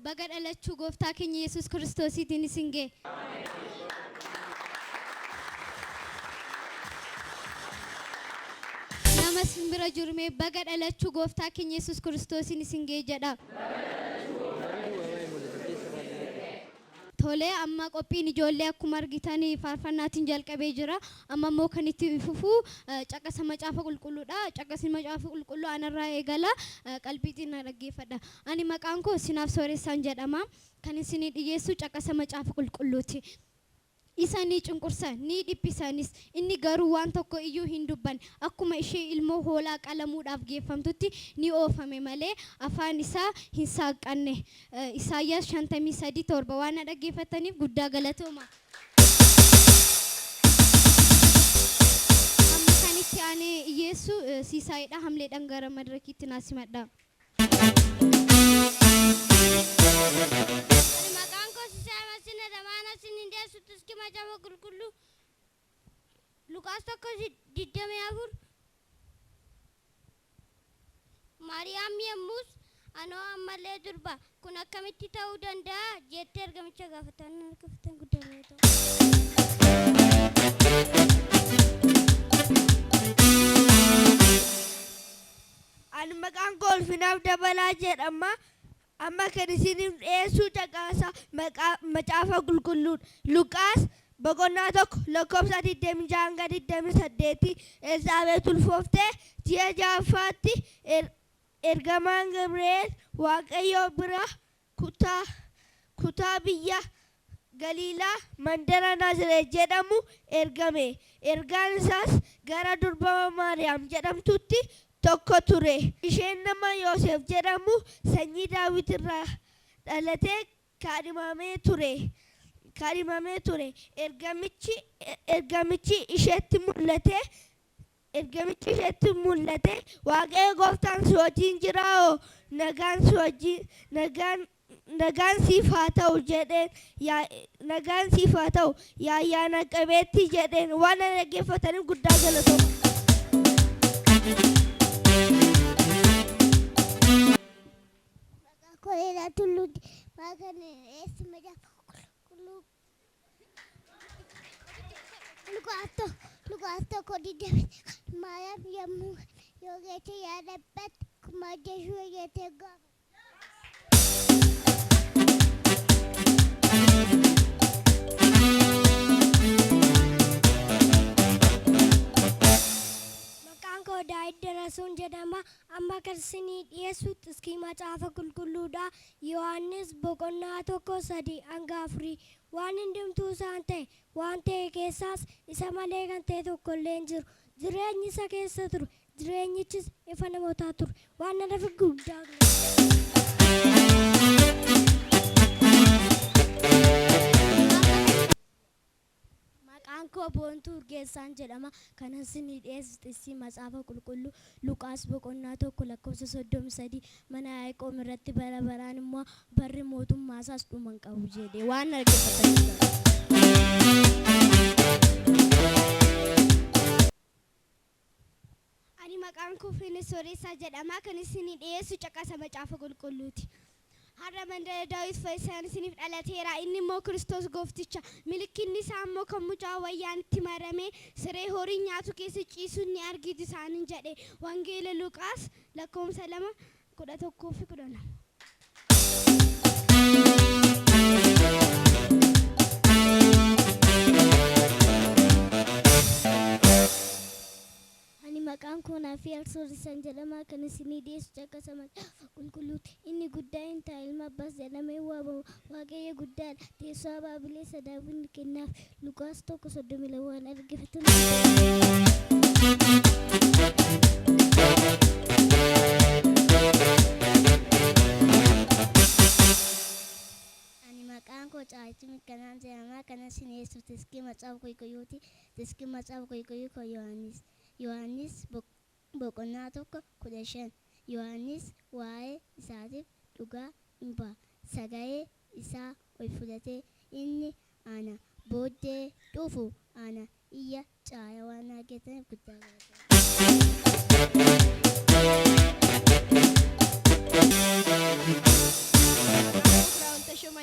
Baga dhalachuu gooftaa keenya Yesuus Kiristoosiitiin isin ga'e. Nama simbira jirme baga dhalachuu gooftaa keenya Yesuus Kiristoosiin isin ga'e jedha. Tole amma qophiin ijoollee akkuma argitanii faarfannaatiin jalqabee jira. Amma immoo kan itti fufu caqasa macaafa qulqulluudha. Caqasni macaafa qulqulluu anarraa eegala qalbiitiin na dhaggeeffadha. Ani maqaan koo Sinaaf Sooressaan jedhama. Kan isin dhiyeessu caqasa macaafa qulqulluuti. Isanii cunqursan ni dhiphisanis inni garuu waan tokko iyyuu hin dubban akkuma ishee ilmoo hoolaa qalamuudhaaf geeffamtutti ni oofame malee afaan isaa hin saaqanne. Isaayyaas 53:7 waan dhaggeeffataniif guddaa galatooma. Amma kan itti aanee Yesu siisaayidha hamleedhaan gara madirakiitti naasimadha. Macaafa qulqulluu Luqaas 1:24 Maariyaam yemmus anoo ammallee durba kun akkamitti ta'uu danda'a jettee ergamicha gaafatan guddaa ta'u. Ani maqaan koo Ulfinaaf Dabalaa jedhama. Amma kan isiniif dhiyeessu caqasa macaafa qulqulluudha. Luqaas boqonnaa 1 lakkoofsa 26-28 Elsaabeet ulfooftee ji'a ja'affaatti ergamaan Gabri'eel Waaqayyoo bira kutaa biyya Galiilaa mandara Naazreet jedhamu ergame. Ergaan isaas gara durbama Maariyaam jedhamtutti tokko ture. Isheen nama Yoosef jedhamu sanyii Daawit irraa dhalatee kaadhimamee ture. Ergamichi isheetti mul'ate Waaqayyo gooftaan si wajjin jira nagaan siif haa ta'u jedheen nagaan siif haa ta'u yaa ayyaana qabeetti jedheen waan dhaggeeffataniif guddaa galatooma. Koleera tulluuti maakan eessi macaafa qulqulluu Luqaas 1:20 Maariyaam yommuu yoo geete yaadabbatti kuma Yesuus geete gaafa. Daa'id Darasuun jedhama. Amma kan isinii dhiyeessutti iskii macaafa qulqulluudha. Yohaannis boqonnaa 1:3-4 waan hundumtuu isaan ta'e waan ta'e keessaas isa malee kan ta'e tokko illee hin jiru. Jireenyi isa keessa ture. Jireenyichis ifa namootaa ture. Waan nanaaf guddaa maqaan koo boontuu urgeessaan jedhama. Kanan isinii dhiyeessu macaafa qulqulluu Luqaas boqonnaa 1:33 mana Yaaqoob irratti bara baraan immoo barri mootummaa isaas dhuma hin qabu jedhee waan argisiisan. Ani maqaan koo Finisooreessaa jedhama. Kan isinii dhiyeessu caqasa macaafa qulqulluuti. Har'a mandara Daawit fayyisaan isiniif dhalateera. Inni immoo Kiristoos goofticha. Milikinni isaa immoo kan mucaa wayyaan itti maramee siree horii nyaatu keessa ciisuun ni argitu isaaniin jedhe. Wangeela Luqaas 2:11-12. Maqaan koo Finisooreessaa jedhama. Kan isinii dhiyeessu caqasa macaafa qulqulluuti. Inni guddaa hin ta'a ilma abbaas jedhamee waamamu. Waaqayyo guddaadha. Teessoo abaabilee sadaafuu ni kennaaf. Luqaas 1:32 waan argifatan. Ani maqaan koo Caayituu Mikkanaan jedhama. Kan isinii dhiyeessu tiskii macaafa qulqulluuti. Tiskii macaafa qulqulluu koo Yohaannis boqonnaa 1:15. Yohaannis waa'ee isaatiif dhugaa hin ba'a. Sagalee isaa ol fudhatee inni ana booddee dhufu ana iyya caala waan argataniif guddaa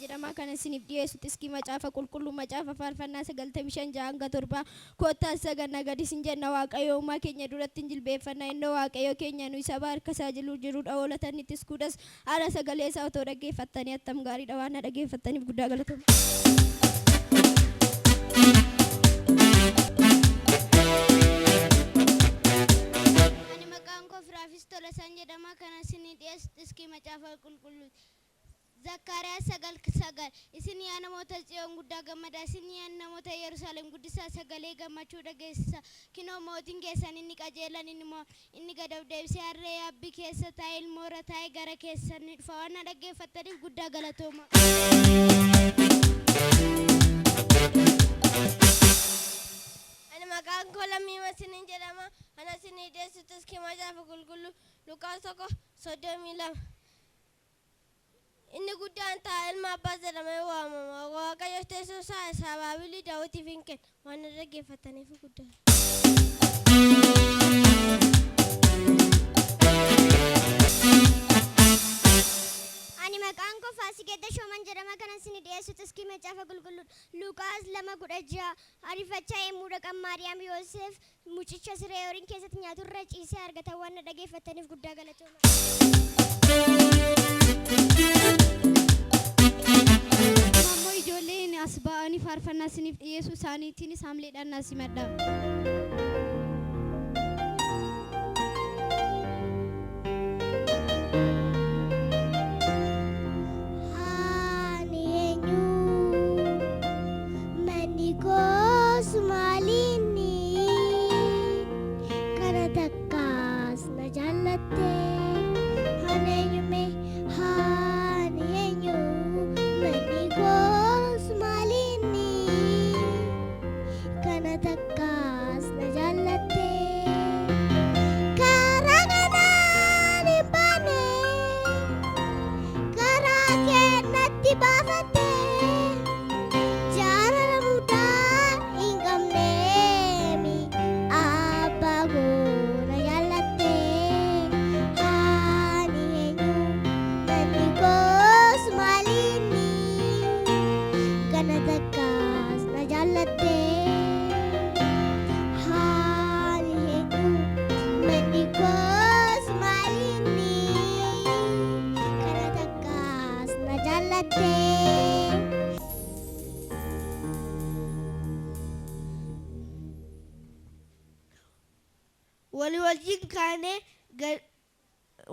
jedhama. Kan isiniif dhiyeessu tiskii macaafa qulqulluu macaafa faarfannaa 95:6-7 kottaa saganna gadi isin jenna Waaqayyo uumaa keenya duratti hin jilbeeffannaa innoo Waaqayyo keenya nu isa harka isaa jiru jirudha oolatan tiskuudhas haala sagalee isaa otoo dhaggeeffattanii attam gaariidha waan na dhaggeeffattaniif guddaa galatoomaa. Ani maqaan koo Firaafis Tolasaan jedhama. Kan isinii dhiyeessu tiskii macaafa qulqulluu Zakkaariyaas 9:9. Isin yaa namoota Tsiyoon guddaa gammadaa. Isin yaa namoota Yerusaalem guddisaa sagalee gammachuu dhageessisa. Kinoo mootiin keessan inni qajeelaan inni gad of deebisee harree yaabbii keessa taa'ee ilmoora taa'ee gara keessan ni dhufa. Waan dhaggeeffattaniif guddaa galatooma. Ani maqaan koo Lammii Masiniin jedhama. Kan isinii dhiyeessu tiskii macaafa qulqulluu Luqaas 1:32. Inni guddaan ta'a ilma abbaas jedhamee waamama. Waaqayyo teessoo isaa abaabilii Daawitiif hin kennu. Waan dhaggeeffataniif guddaa. Ani maqaan koo Faasigeedda Shooman jedhama. Kan isinii dhiyeessu tiskii macaafa qulqulluu Luqaas 2:16. Ariifachaa yemmuu dhaqan Maariyaam Yoosef mucicha siree horiin keessatti nyaatu irra ciisee argatan. Waan dhaggeeffataniif guddaa galatooma. Ammoo ijoolleen as ba'anii faarfannaa isiniif dhiyeessuu isaaniitiinis hamleedhaan as himadha.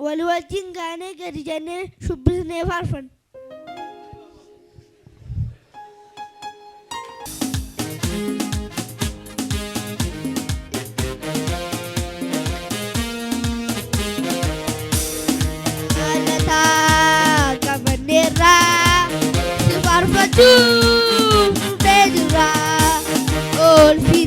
walii wajjin kaanee gadi jennee shubbisnee faarfanna. Alataa qabanneerraa si faarfachuuf dhufee jirra. Oolfi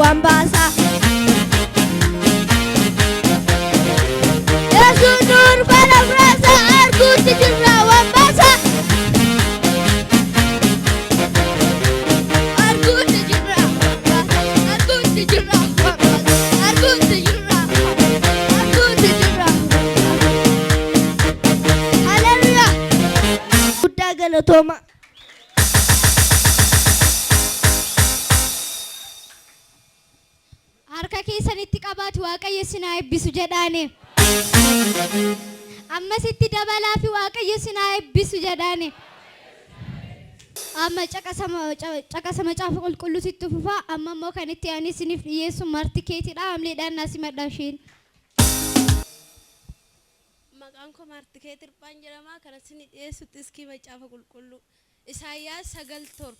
wambasa Yesu nur bara brasa arguti jirra wambasa arguti jirra arguti jirra arguti jirra arguti jirra Hallelujah Guddaa galatooma harka keessanitti qabaatu waaqayyo sinaa eebbisu jedhaane ammasitti dabalaa fi waaqayyo sinaa eebbisu jedhaane amma caqasama caafa qulqulluusitti fufaa amma immoo kan itti ani isiniif dhiyeessu marti keetiidha amleedhaan naasi madhaashiin maqaan koo marti keetii hirphaan jedhama kan isin dhiyeessutti iskii macaafa qulqulluu Isaayyaas 9:7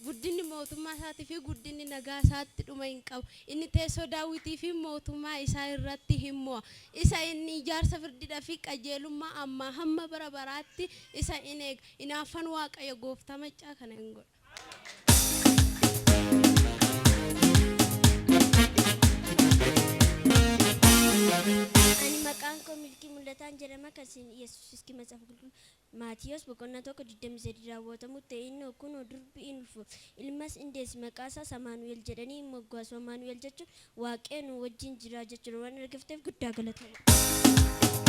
guddinni mootummaa isaatii fi guddinni nagaa isaatti dhuma hin qabu inni teessoo Daawitii fi mootummaa isaa irratti hin mo'a isa inni ijaarsa firdii fi qajeelummaa amma hamma bara baraatti isa in eega inaafan waaqayyo gooftaa macaa kana hin godha Ani maqaan koo milkii mul'ataan jedhama kan isin Yesuus iski macaafa qulqulluu Maatiyos boqonnaa 1:23 raawwatamu ta'e inni kun durbi hin dhufu ilmas indeessi maqaa isaa Amaanu'el jedhanii moggaasu Amaanu'el jechuun waaqayyo nu wajjin jira jechuudha waan argifteef guddaa galatama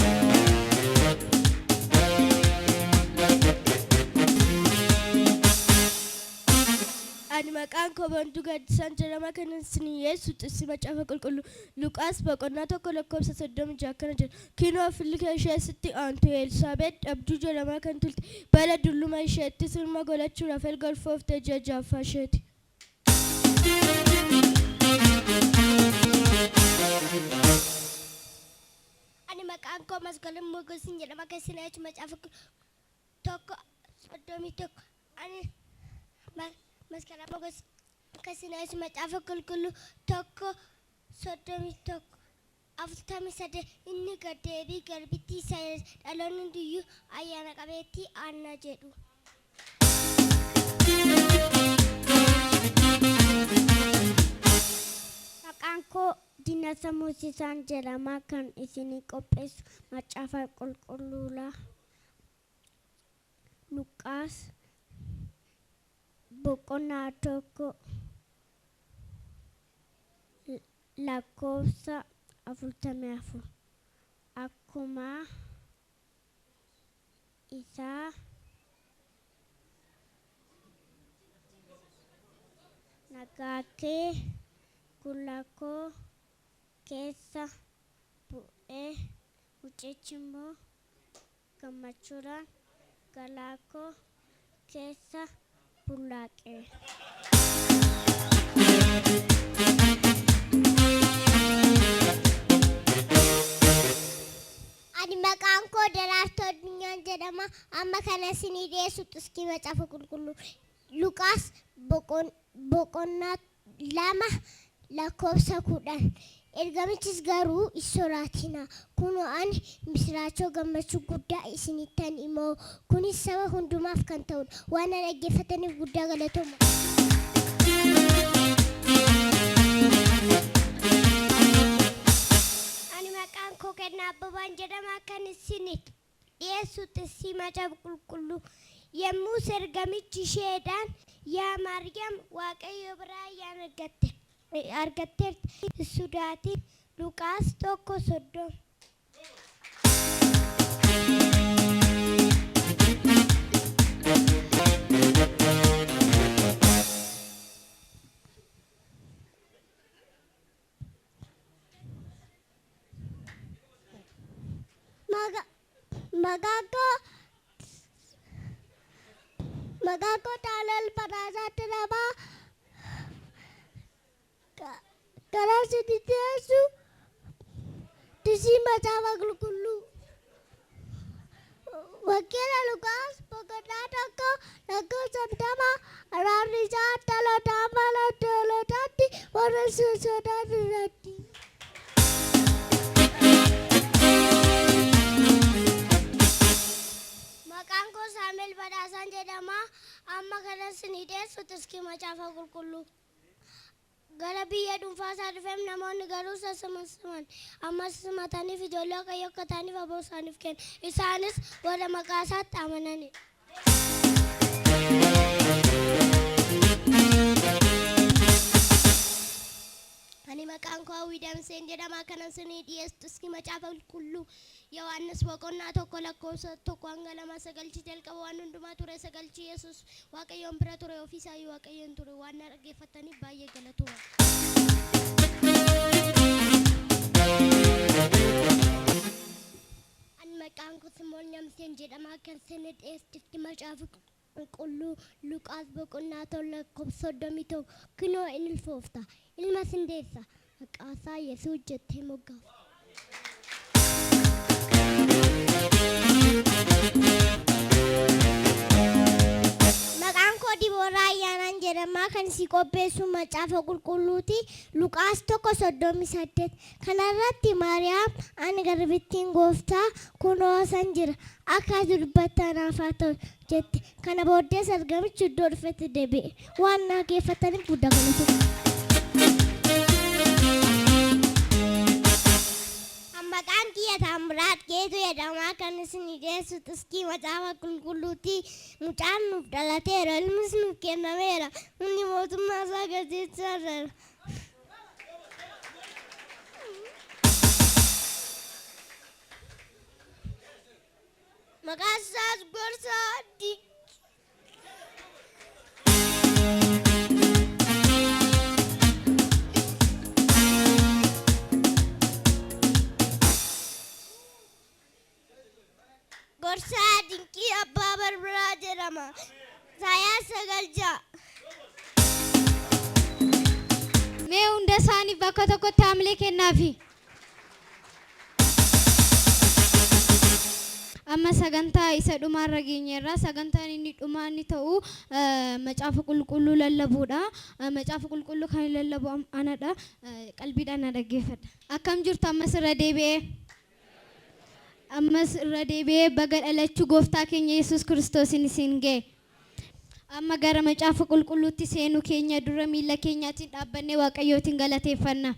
Ani maqaan koo Boontuu Gaddisaan jedhama kan isin Yesuus iski macaafa qulqulluu Luqaas boqonnaa 1:36 akkana jedha kinoo filli ishee sitti aantu Elsaabeet dhabduu jedhama kan tulte bara dulluma isheetti sirma godhachuudhaaf erga ulfooftee ji'a ja'affaa isheeti. Ani maqaan koo Masgaleen Mogosin jedhama kan isin Yesuus macaafa qulqulluu 31 ani Masgaleen Mogosin kan isin Yesuus macaafa qulqulluu 1:31 Aftami sade inni gaddeebii garbittii isaa dhaloonni hundiyyuu ayyaana qabeettii aanna jedhu. Maqaan koo Diinasa Moosisaan jedhama kan isinii qopheessu macaafa qulqulluudha. Luqaas boqonnaa 1 lakkoofsa 44 akkuma isaa nagaa kee fuula koo keessa bu'ee mucichi immoo gammachuudhaan galaa koo keessa bullaaqe. Ani maqaan koo Daraartuu Addunyaan jedhama. Amma kana isinii dhiyeessutti iskii macaafa qulqulluu Luqaas boqonnaa 2 lakkoofsa 10. Ergamichis garuu hin sodaatinaa kunoo ani misiraachoo gammachuu guddaa isinittan himoo kunis saba hundumaaf kan ta'udha waan dhaggeeffataniif guddaa galatooma. Ani maqaan koo Kennaa Abbabaan jedhama kan isinii dhiyeessutti iskii macaafa qulqulluu yemmuu ergamichi isheedhaan yaa Maariyaam Waaqayyo biraa ayyaana argatteerti sodaatin Luqaas 1:30. Magago Talal Parasat Raba Kara Sidityasu Tisi Macaafa Qulqulluu Wakila Luqaas boqonnaa 1 lakkoofsa 50 araarri isaa dhaloota mala dhalootatti warra sodaatanitti. Maqaan koo Saameel Badhaasaan jedhama. Amma kana isinii dhiyeessutti iskii macaafa qulqulluu gara biyya dhuunfaa isaa dhufeef namoonni garuu sassaman ammas simataniif ijoollee Waaqayyoo akka ta'aniif aboo isaaniif kenna. Isaanis warra maqaa isaatti amananidha. Ani maqaan koo Hawwii Damseen jedhama. Kanan isinii dhiyeessu iski macaafa qulqulluu Yohaannis boqonnaa 1:1-2 jalqaba waan hundumaa ture sagalchi Yesuus Waaqayyoon bira ture ofiisaa Waaqayyoon ture waan na dhaggeeffataniif baay'ee galatooma. Ani maqaan koo Simoon Damseen jedhama. Kan isinii dhiyeessu iski macaafa qulqulluu Luqaas boqonnaa 1:31 kunoo inni ulfoofta. Ilma sindeessa maqaa isaa Yesuus jettee moggaafte. Maqaan koo Dibooraa Ayyaanaan jedhama. Kan si qopheessu macaafa qulqulluuti Luqaas 1:38. Kanarratti Maariyaam ani garbittiin gooftaa kunoo san jira akka dubbattanaaf haa ta'u jette. Kana booddees argamichi iddoo dhufetti deebi'e waan na dhaggeeffataniif guddaa galatooma. Maqaan kiyya Taamiraat Geetuu jedhama. Kan isinii dhiyeessu iskii macaafa qulqulluuti. Mucaan nuuf dhalateera, ilmis nuuf kennameera, inni mootummaa isaa gaggeessaa. Maqaan isaas Gorsaa Adii. Gorsaa Dinqii Abbaa Barbaraa jedhama. Isaayyaas 9:6. Mee hunda isaaniif bakka tokkotti haamilee kennaafi. Amma sagantaa isa dhumaarra geenyeerra. Sagantaan inni dhumaa inni ta'u macaafa qulqulluu lallabuudha. Macaafa qulqulluu kan lallabu anadha. Qalbiidhaan na dhaggeeffadha. Akkam jirtu ammas irra deebi'ee. Ammas irra deebi'ee baga dhalachuu gooftaa keenya Yesuus Kiristoosiin isin ga'e. Amma gara macaafa qulqulluutti seenuu keenya dura miila keenyaatiin dhaabbannee Waaqayyootiin galateeffanna.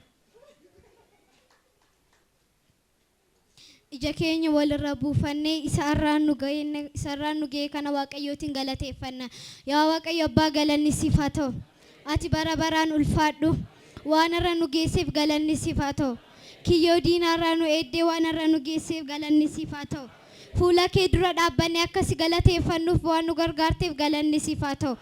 Ija keenya walirra buufannee isarraan nu ga'e kana Waaqayyootiin galateeffanna. Yaa Waaqayyo Abbaa galanni siif haa ta'u. Ati bara baraan ulfaadhu. Waan irra nu geesseef galanni siif haa ta'u. Kiyyoo diinaarraa nu eeddee waan irra nu geesseef galanni siif haa ta'u. Fuula kee dura dhaabbannee akkasi galateeffannuuf waan nu gargaarteef galanni siif haa ta'u.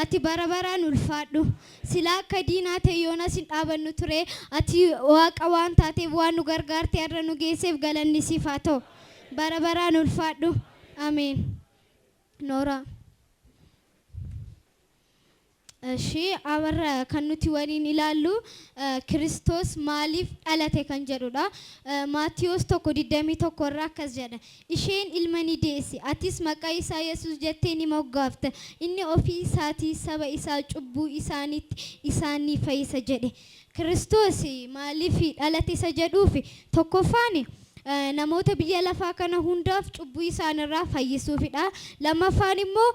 Ati bara baraan ulfaadhu. Silaa akka diinaa ta'e yoonas hin dhaabannu ture. Ati Waaqa waan taateef waan nu gargaarte irra nu geesseef galanni siif haa ta'u. Bara baraan ulfaadhu. Ameen. Noora. Amarra kan nuti waliin ilaallu Kiristoos maaliif dhalate kan jedhudha. Maatiyos 1:21 irraa akkas jedha. Isheen ilma ni deessi. Atis maqaa isaa Yesuus jettee ni moggaafta. Inni ofii isaatii saba isaa cubbuu isaanii fayyisa jedhe. Kiristoos maaliif dhalate isa jedhuufi tokkoffaan namoota biyya lafaa kana hundaaf cubbuu isaanirraa fayyisuufidha. Lammaffaan immoo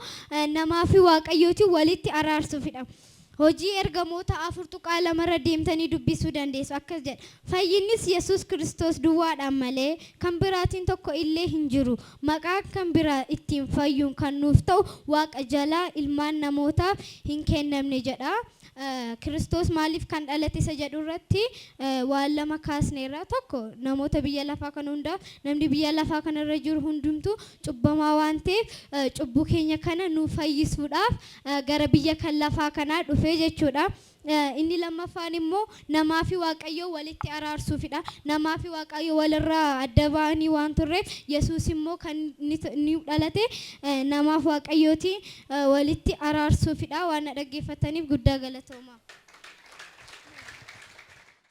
namaa fi Waaqayyootiin walitti araarsuufidha. Hojii ergamoota 4:2 deemtanii dubbisuu dandeessu. Akkas jedha. Fayyinnis Yesuus Kiristoos duwwaadhaan malee kan biraatiin tokko illee hin jiru. Maqaa kan biraa ittiin fayyuun kan nuuf ta'u Waaqa jalaa ilmaan namootaaf hin kennamne jedha. Kiristoos maaliif kan dhalate isa jedhu irratti waan lama kaasneerra. Tokko namoota biyya lafaa kana hundaaf namni biyya lafaa kana irra jiru hundumtu cubbamaa waan ta'eef cubbuu keenya kana nu fayyisuudhaaf gara biyya kan lafaa kanaa dhufee jechuudha. Inni lammaffaan immoo namaa fi Waaqayyoo walitti araarsuufidha. Namaa fi Waaqayyoo walirraa adda ba'anii waan turreef Yesuus immoo kan inni dhalate namaa fi Waaqayyootiin walitti araarsuufidha. Waan dhaggeeffataniif guddaa galatooma.